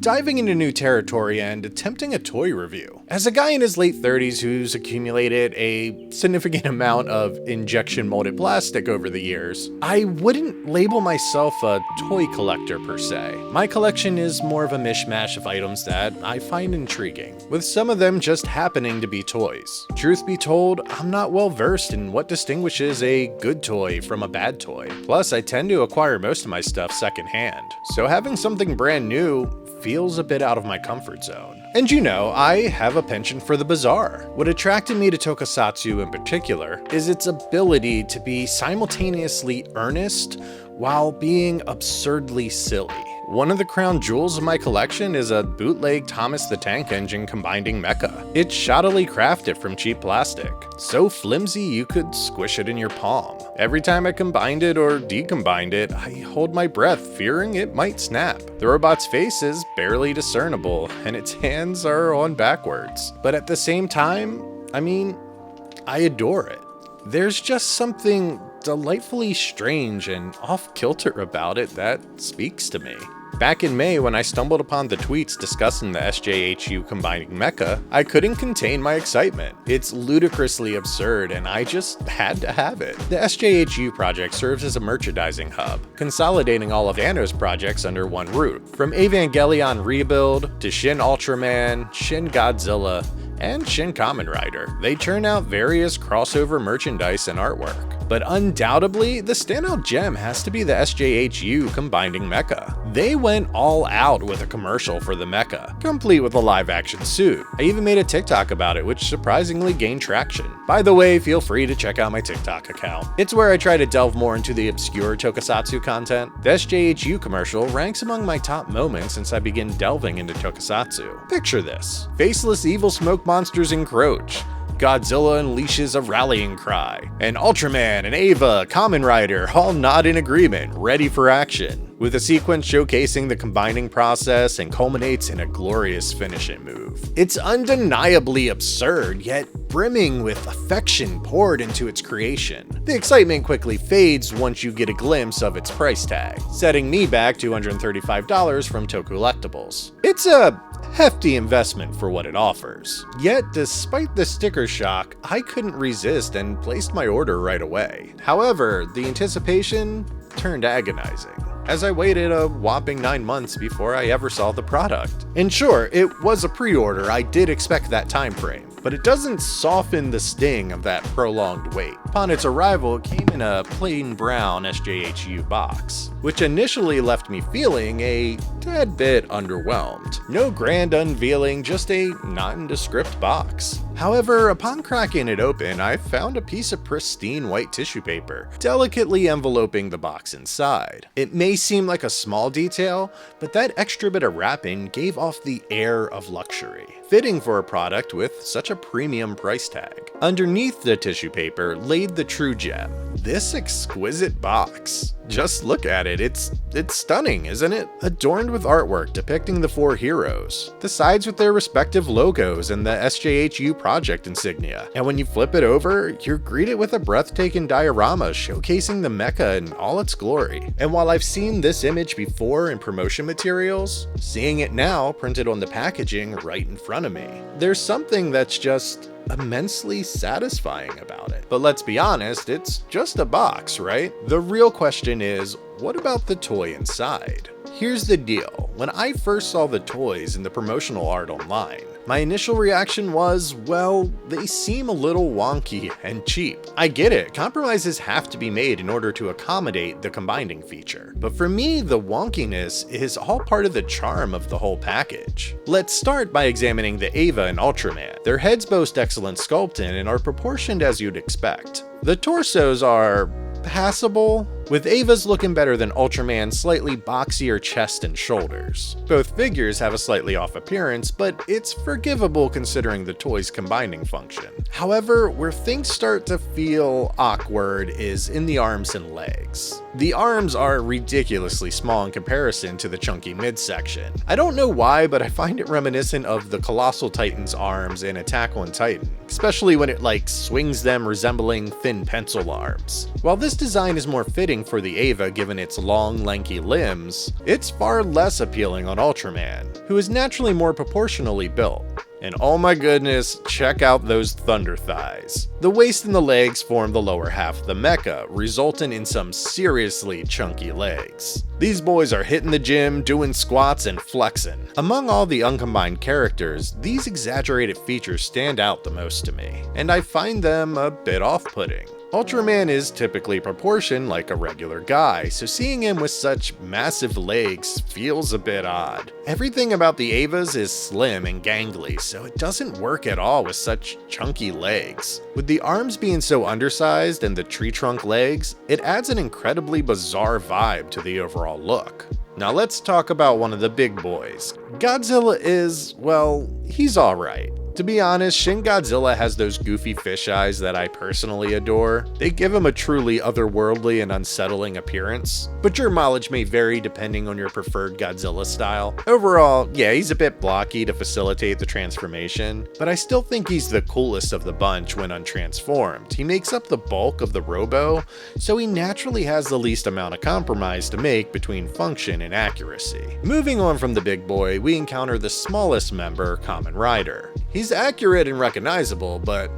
diving into new territory and attempting a toy review. As a guy in his late 30s who's accumulated a significant amount of injection molded plastic over the years, I wouldn't label myself a toy collector per se. My collection is more of a mishmash of items that I find intriguing, with some of them just happening to be toys. Truth be told, I'm not well versed in what distinguishes a good toy from a bad toy. Plus, I tend to acquire most of my stuff secondhand, so having something brand new feels a bit out of my comfort zone. And you know, I have a penchant for the bizarre. What attracted me to Tokusatsu in particular is its ability to be simultaneously earnest while being absurdly silly. One of the crown jewels of my collection is a bootleg Thomas the Tank Engine combining mecha. It's shoddily crafted from cheap plastic, so flimsy you could squish it in your palm. Every time I combined it or decombined it, I hold my breath, fearing it might snap. The robot's face is barely discernible, and its hands are on backwards. But at the same time, I adore it. There's just something delightfully strange and off-kilter about it that speaks to me. Back in May, when I stumbled upon the tweets discussing the SJHU combining mecha, I couldn't contain my excitement. It's ludicrously absurd, and I just had to have it. The SJHU project serves as a merchandising hub, consolidating all of Anno's projects under one roof. From Evangelion Rebuild to Shin Ultraman, Shin Godzilla, and Shin Kamen Rider, they churn out various crossover merchandise and artwork. But undoubtedly, the standout gem has to be the SJHU combining mecha. They went all out with a commercial for the mecha, complete with a live-action suit. I even made a TikTok about it, which surprisingly gained traction. By the way, feel free to check out my TikTok account. It's where I try to delve more into the obscure Tokusatsu content. The SJHU commercial ranks among my top moments since I began delving into Tokusatsu. Picture this: faceless evil smoke monsters encroach. Godzilla unleashes a rallying cry, and Ultraman and Eva, Kamen Rider, all nod in agreement, ready for action, with a sequence showcasing the combining process and culminates in a glorious finishing move. It's undeniably absurd, yet brimming with affection poured into its creation. The excitement quickly fades once you get a glimpse of its price tag, setting me back $235 from Tokulectables. It's a hefty investment for what it offers. Yet, despite the sticker shock, I couldn't resist and placed my order right away. However, the anticipation turned agonizing, as I waited a whopping 9 months before I ever saw the product. And sure, it was a pre-order, I did expect that time frame, but it doesn't soften the sting of that prolonged wait. Upon its arrival, it came in a plain brown SJHU box, which initially left me feeling a tad bit underwhelmed. No grand unveiling, just a nondescript box. However, upon cracking it open, I found a piece of pristine white tissue paper, delicately enveloping the box inside. It may seem like a small detail, but that extra bit of wrapping gave off the air of luxury, fitting for a product with such a premium price tag. Underneath the tissue paper laid the true gem, this exquisite box. Just look at it, it's stunning, isn't it? Adorned with artwork depicting the 4 heroes, the sides with their respective logos and the SJHU project insignia. And when you flip it over, you're greeted with a breathtaking diorama showcasing the mecha in all its glory. And while I've seen this image before in promotion materials, seeing it now printed on the packaging right in front of me, there's something that's just immensely satisfying about it. But let's be honest, it's just a box, right? The real question is, what about the toy inside? Here's the deal. When I first saw the toys in the promotional art online, my initial reaction was, well, they seem a little wonky and cheap. I get it, compromises have to be made in order to accommodate the combining feature. But for me, the wonkiness is all part of the charm of the whole package. Let's start by examining the Eva and Ultraman. Their heads boast excellent sculpting and are proportioned as you'd expect. The torsos are passable, with Eva's looking better than Ultraman's slightly boxier chest and shoulders. Both figures have a slightly off appearance, but it's forgivable considering the toy's combining function. However, where things start to feel awkward is in the arms and legs. The arms are ridiculously small in comparison to the chunky midsection. I don't know why, but I find it reminiscent of the Colossal Titan's arms in Attack on Titan, especially when it swings them resembling thin pencil arms. While this design is more fitting fitting for the Eva given its long, lanky limbs, it's far less appealing on Ultraman, who is naturally more proportionally built. And oh my goodness, check out those thunder thighs. The waist and the legs form the lower half of the mecha, resulting in some seriously chunky legs. These boys are hitting the gym, doing squats, and flexing. Among all the uncombined characters, these exaggerated features stand out the most to me, and I find them a bit off-putting. Ultraman is typically proportioned like a regular guy, so seeing him with such massive legs feels a bit odd. Everything about the Evas is slim and gangly, so it doesn't work at all with such chunky legs. With the arms being so undersized and the tree trunk legs, it adds an incredibly bizarre vibe to the overall look. Now let's talk about one of the big boys. Godzilla is, well, he's alright. To be honest, Shin Godzilla has those goofy fish eyes that I personally adore. They give him a truly otherworldly and unsettling appearance, but your mileage may vary depending on your preferred Godzilla style. Overall, yeah, he's a bit blocky to facilitate the transformation, but I still think he's the coolest of the bunch when untransformed. He makes up the bulk of the Robo, so he naturally has the least amount of compromise to make between function and accuracy. Moving on from the big boy, we encounter the smallest member, Kamen Rider. He's accurate and recognizable, but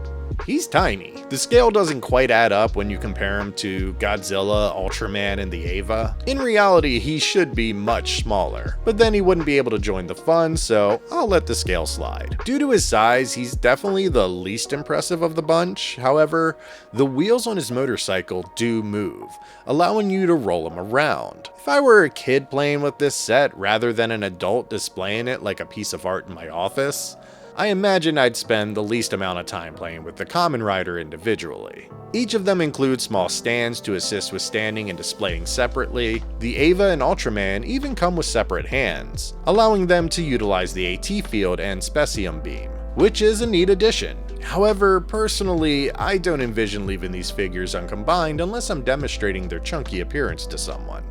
he's tiny. The scale doesn't quite add up when you compare him to Godzilla, Ultraman, and the Eva. In reality, he should be much smaller, but then he wouldn't be able to join the fun, so I'll let the scale slide. Due to his size, he's definitely the least impressive of the bunch. However, the wheels on his motorcycle do move, allowing you to roll him around. If I were a kid playing with this set rather than an adult displaying it like a piece of art in my office, I imagine I'd spend the least amount of time playing with the Kamen Rider individually. Each of them includes small stands to assist with standing and displaying separately. The Eva and Ultraman even come with separate hands, allowing them to utilize the AT field and Specium beam, which is a neat addition. However, personally, I don't envision leaving these figures uncombined unless I'm demonstrating their chunky appearance to someone.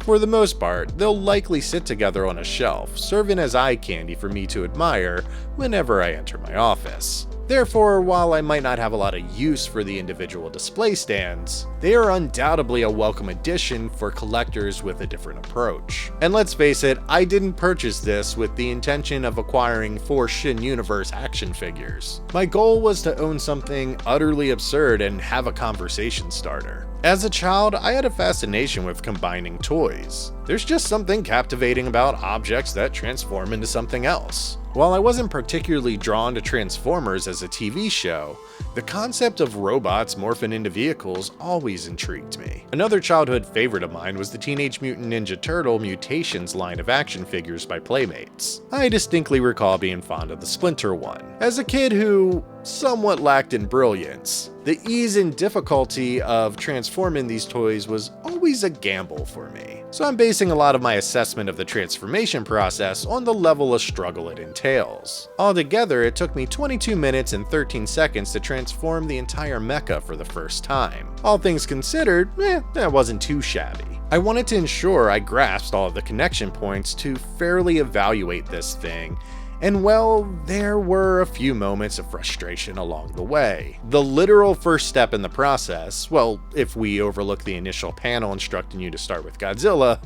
For the most part, they'll likely sit together on a shelf, serving as eye candy for me to admire whenever I enter my office. Therefore, while I might not have a lot of use for the individual display stands, they are undoubtedly a welcome addition for collectors with a different approach. And let's face it, I didn't purchase this with the intention of acquiring 4 Shin Universe action figures. My goal was to own something utterly absurd and have a conversation starter. As a child, I had a fascination with combining toys. There's just something captivating about objects that transform into something else. While I wasn't particularly drawn to Transformers as a TV show, the concept of robots morphing into vehicles always intrigued me. Another childhood favorite of mine was the Teenage Mutant Ninja Turtle Mutations line of action figures by Playmates. I distinctly recall being fond of the Splinter one. As a kid who somewhat lacked in brilliance, the ease and difficulty of transforming these toys was always a gamble for me. So I'm basing a lot of my assessment of the transformation process on the level of struggle it entails. Altogether, it took me 22 minutes and 13 seconds to transform the entire mecha for the first time. All things considered, that wasn't too shabby. I wanted to ensure I grasped all of the connection points to fairly evaluate this thing, and well, there were a few moments of frustration along the way. The literal first step in the process, well, if we overlook the initial panel instructing you to start with Godzilla,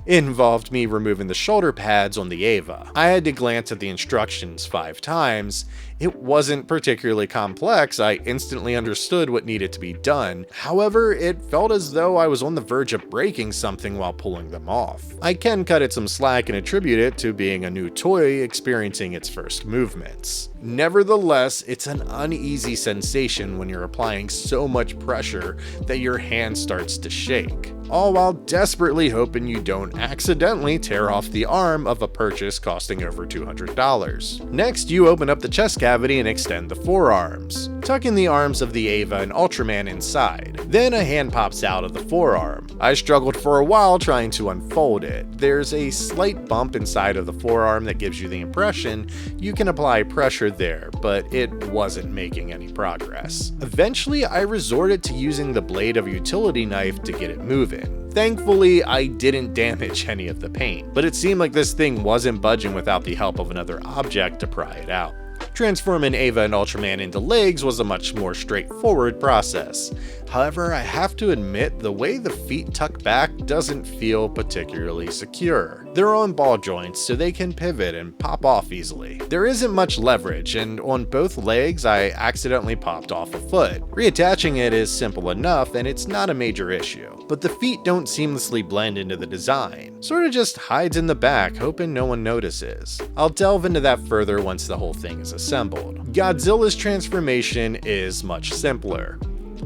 involved me removing the shoulder pads on the Eva. I had to glance at the instructions 5 times. It wasn't particularly complex, I instantly understood what needed to be done. However, it felt as though I was on the verge of breaking something while pulling them off. I can cut it some slack and attribute it to being a new toy experiencing its first movements. Nevertheless, it's an uneasy sensation when you're applying so much pressure that your hand starts to shake, all while desperately hoping you don't accidentally tear off the arm of a purchase costing over $200. Next, you open up the chest cavity and extend the forearms, tucking the arms of the Eva and Ultraman inside. Then a hand pops out of the forearm. I struggled for a while trying to unfold it. There's a slight bump inside of the forearm that gives you the impression you can apply pressure there, but it wasn't making any progress. Eventually, I resorted to using the blade of a utility knife to get it moving. Thankfully, I didn't damage any of the paint, but it seemed like this thing wasn't budging without the help of another object to pry it out. Transforming Eva and Ultraman into legs was a much more straightforward process. However, I have to admit the way the feet tuck back doesn't feel particularly secure. They're on ball joints, so they can pivot and pop off easily. There isn't much leverage, and on both legs I accidentally popped off a foot. Reattaching it is simple enough, and it's not a major issue. But the feet don't seamlessly blend into the design. Sort of just hides in the back, hoping no one notices. I'll delve into that further once the whole thing is assembled. Godzilla's transformation is much simpler.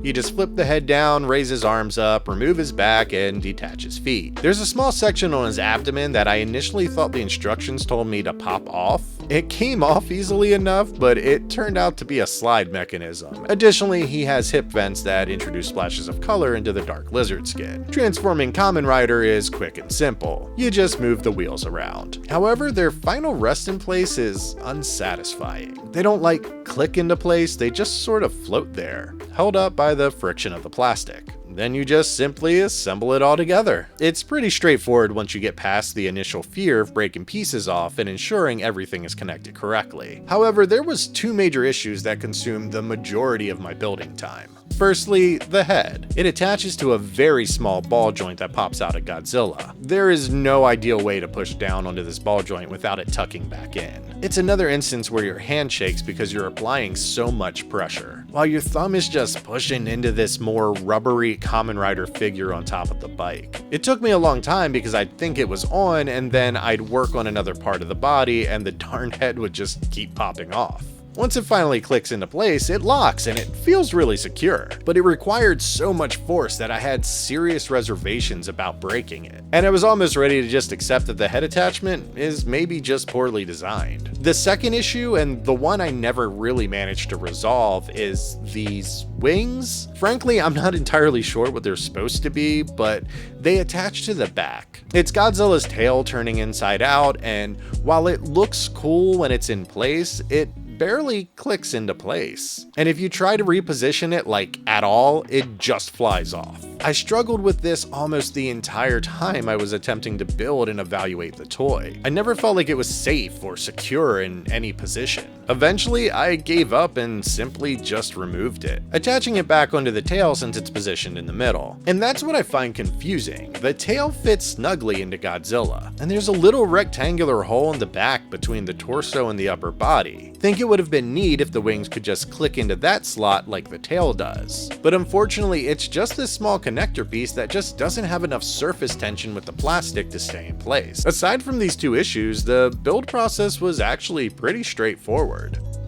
You just flip the head down, raise his arms up, remove his back, and detach his feet. There's a small section on his abdomen that I initially thought the instructions told me to pop off. It came off easily enough, but it turned out to be a slide mechanism. Additionally, he has hip vents that introduce splashes of color into the dark lizard skin. Transforming Kamen Rider is quick and simple. You just move the wheels around. However, their final rest in place is unsatisfying. They don't click into place, they just sort of float there, held up by the friction of the plastic. Then you just simply assemble it all together. It's pretty straightforward once you get past the initial fear of breaking pieces off and ensuring everything is connected correctly. However, there was two major issues that consumed the majority of my building time. Firstly, the head. It attaches to a very small ball joint that pops out of Godzilla. There is no ideal way to push down onto this ball joint without it tucking back in. It's another instance where your hand shakes because you're applying so much pressure, while your thumb is just pushing into this more rubbery Kamen Rider figure on top of the bike. It took me a long time because I'd think it was on, and then I'd work on another part of the body and the darn head would just keep popping off. Once it finally clicks into place, it locks and it feels really secure, but it required so much force that I had serious reservations about breaking it. And I was almost ready to just accept that the head attachment is maybe just poorly designed. The second issue, and the one I never really managed to resolve, is these wings. Frankly, I'm not entirely sure what they're supposed to be, but they attach to the back. It's Godzilla's tail turning inside out, and while it looks cool when it's in place, it barely clicks into place. And if you try to reposition it at all, it just flies off. I struggled with this almost the entire time I was attempting to build and evaluate the toy. I never felt like it was safe or secure in any position. Eventually, I gave up and simply just removed it, attaching it back onto the tail since it's positioned in the middle. And that's what I find confusing. The tail fits snugly into Godzilla, and there's a little rectangular hole in the back between the torso and the upper body. Think it would have been neat if the wings could just click into that slot like the tail does. But unfortunately, it's just this small connector piece that just doesn't have enough surface tension with the plastic to stay in place. Aside from these two issues, the build process was actually pretty straightforward.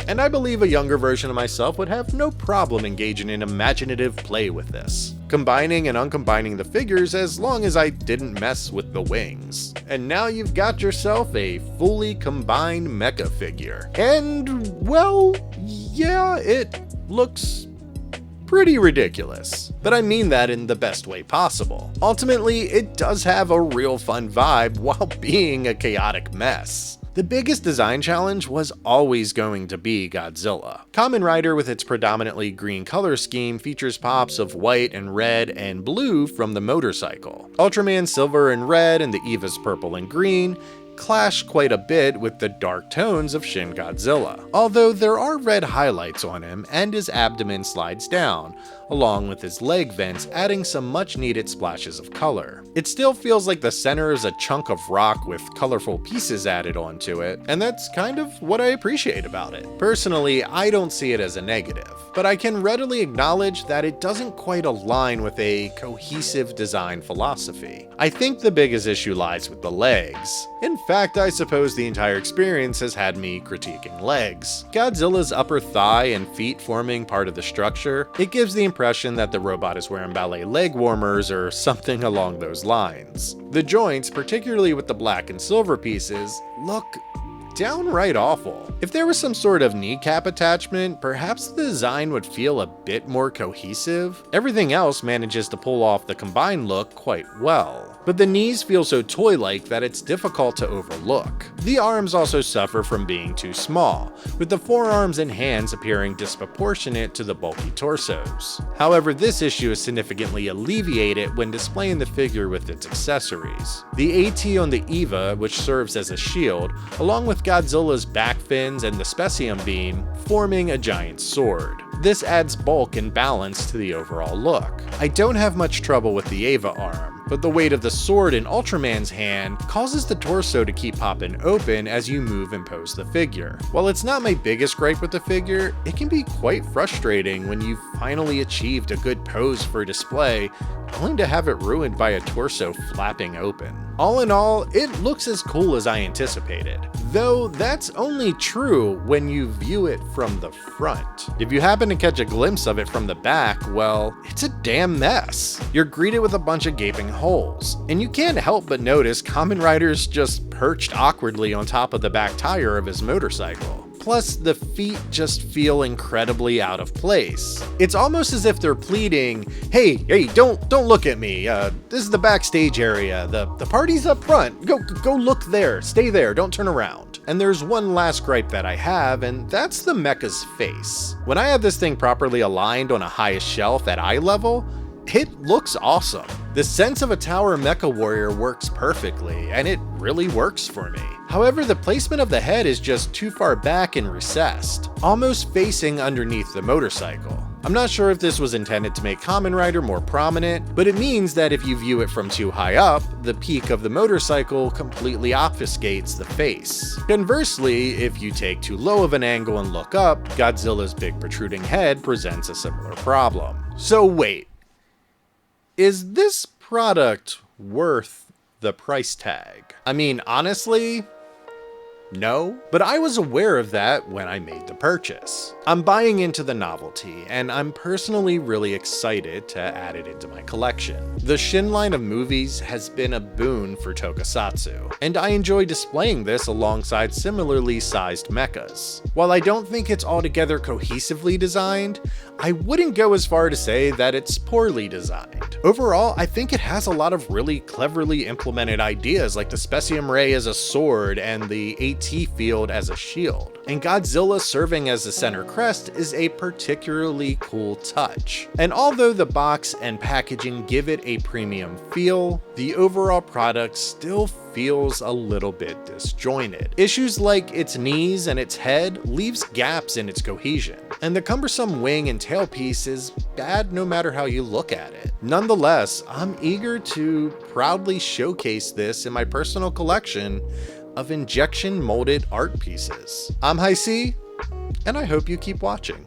And I believe a younger version of myself would have no problem engaging in imaginative play with this, combining and uncombining the figures as long as I didn't mess with the wings. And now you've got yourself a fully combined mecha figure. And, well, yeah, it looks pretty ridiculous. But I mean that in the best way possible. Ultimately, it does have a real fun vibe while being a chaotic mess. The biggest design challenge was always going to be Godzilla. Kamen Rider, with its predominantly green color scheme, features pops of white and red and blue from the motorcycle. Ultraman's silver and red and the Eva's purple and green clash quite a bit with the dark tones of Shin Godzilla, although there are red highlights on him and his abdomen slides down, along with his leg vents adding some much needed splashes of color. It still feels like the center is a chunk of rock with colorful pieces added onto it, and that's kind of what I appreciate about it. Personally, I don't see it as a negative, but I can readily acknowledge that it doesn't quite align with a cohesive design philosophy. I think the biggest issue lies with the legs. In fact, I suppose the entire experience has had me critiquing legs. Godzilla's upper thigh and feet forming part of the structure, it gives the impression that the robot is wearing ballet leg warmers or something along those lines. The joints, particularly with the black and silver pieces, look downright awful. If there was some sort of kneecap attachment, perhaps the design would feel a bit more cohesive. Everything else manages to pull off the combined look quite well, but the knees feel so toy-like that it's difficult to overlook. The arms also suffer from being too small, with the forearms and hands appearing disproportionate to the bulky torsos. However, this issue is significantly alleviated when displaying the figure with its accessories. The AT on the Eva, which serves as a shield, along with Godzilla's back fins and the Specium beam, forming a giant sword. This adds bulk and balance to the overall look. I don't have much trouble with the Eva arm, but the weight of the sword in Ultraman's hand causes the torso to keep popping open as you move and pose the figure. While it's not my biggest gripe with the figure, it can be quite frustrating when you've finally achieved a good pose for display, only to have it ruined by a torso flapping open. All in all, it looks as cool as I anticipated, though that's only true when you view it from the front. If you happen to catch a glimpse of it from the back, well, it's a damn mess. You're greeted with a bunch of gaping holes, and you can't help but notice Kamen Rider's just perched awkwardly on top of the back tire of his motorcycle. Plus, the feet just feel incredibly out of place. It's almost as if they're pleading, hey, don't look at me. This is the backstage area. The party's up front. Go look there. Stay there. Don't turn around. And there's one last gripe that I have, and that's the mecha's face. When I have this thing properly aligned on a highest shelf at eye level, it looks awesome. The sense of a tower mecha warrior works perfectly, and it really works for me. However, the placement of the head is just too far back and recessed, almost facing underneath the motorcycle. I'm not sure if this was intended to make Kamen Rider more prominent, but it means that if you view it from too high up, the peak of the motorcycle completely obfuscates the face. Conversely, if you take too low of an angle and look up, Godzilla's big protruding head presents a similar problem. So wait. Is this product worth the price tag? I mean, honestly, no, but I was aware of that when I made the purchase. I'm buying into the novelty, and I'm personally really excited to add it into my collection. The Shin line of movies has been a boon for Tokusatsu, and I enjoy displaying this alongside similarly sized mechas. While I don't think it's altogether cohesively designed, I wouldn't go as far to say that it's poorly designed. Overall, I think it has a lot of really cleverly implemented ideas, like the Specium Ray as a sword and the AT field as a shield. And Godzilla serving as the center crest is a particularly cool touch. And although the box and packaging give it a premium feel, the overall product still feels a little bit disjointed. Issues like its knees and its head leaves gaps in its cohesion, and the cumbersome wing and tail piece is bad no matter how you look at it. Nonetheless, I'm eager to proudly showcase this in my personal collection of injection molded art pieces. I'm High C, and I hope you keep watching.